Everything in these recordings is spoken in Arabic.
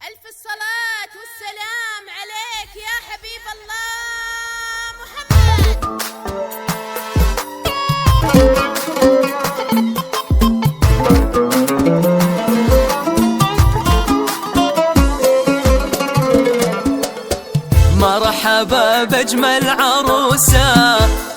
ألف الصلاة والسلام عليك يا حبيب الله محمد. مرحبا بأجمل عروسة،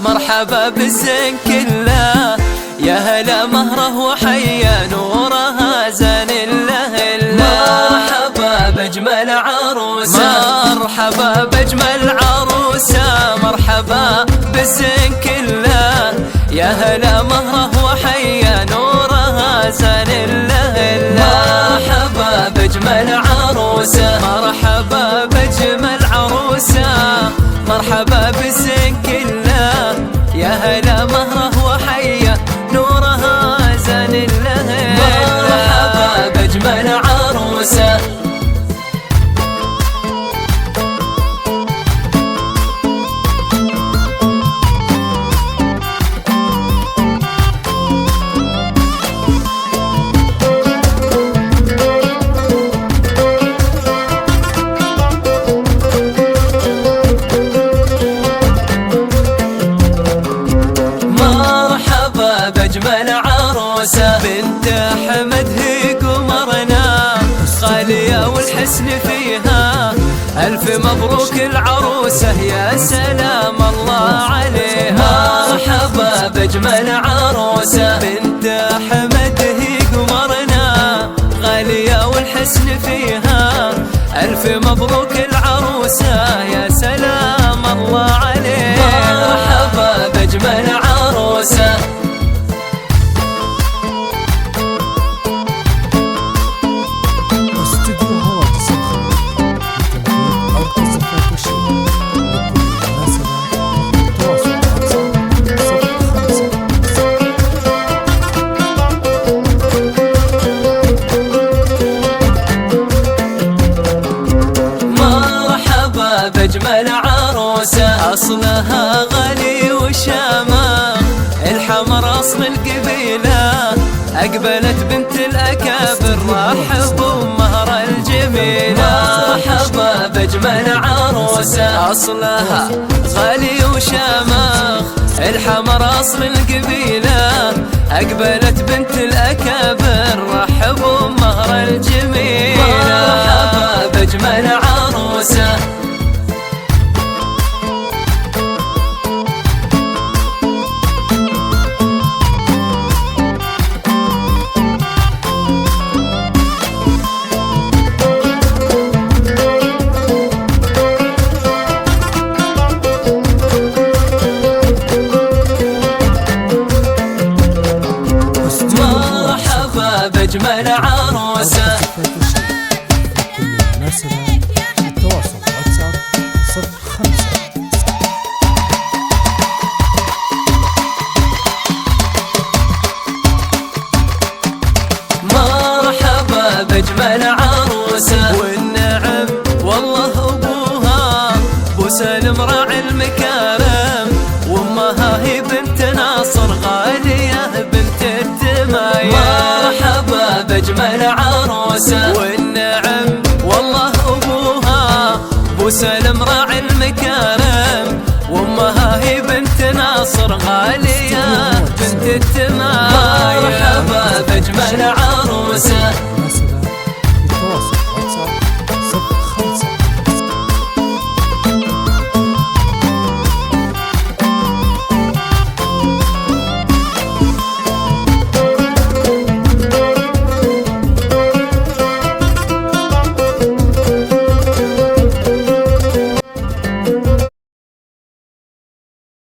مرحبا بالزين كله، يا هلا مهره وحيا نورها زان الله الله. مرحبا بأجمل عروسة، مرحبا بأجمل عروسة، مرحبا بالزين كله، يا هلا مهره وحيا نورها زان الله الله. مرحبا بأجمل عروسة، مرحبا بأجمل عروسة، مرحبا بالزين كله، يا هلا مهره وحيا نورها زان الله. مرحبا بأجمل عروسة. بأجمل عروسة بنت أحمد هي قمرنا، غالية والحسن فيها، ألف مبروك العروسة يا سلام الله عليها. مرحبا بأجمل عروسة بنت أحمد هي قمرنا، غالية والحسن فيها، ألف مبروك العروسة يا سلام الله عليها. مرحبا بأجمل عروسة. بأجمل عروسة أصلها غالي وشامة، الحمر أصل القبيلة، أقبلت بنت الأكابر رحبوا بمهر الجميلة. مرحبا بأجمل عروسة أصلها غالي وشامة، الحمر أصل القبيلة، أقبلت بنت الأكابر رحبوا بمهر الجميلة. مرحبا بأجمل عروسة. مرحبا بأجمل عروسة. التواصل واتساب 05. مرحبا بأجمل عروسة والنعم والله أبوها بو سالم راعي المكارم، وامها هي بنت ناصر غالية بنت التمايم. مرحبا بأجمل عروسة والنعم والله أبوها بو سالم راعي المكارم، وامها هي بنت ناصر غالية بنت التمايم. مرحبا بأجمل عروسة.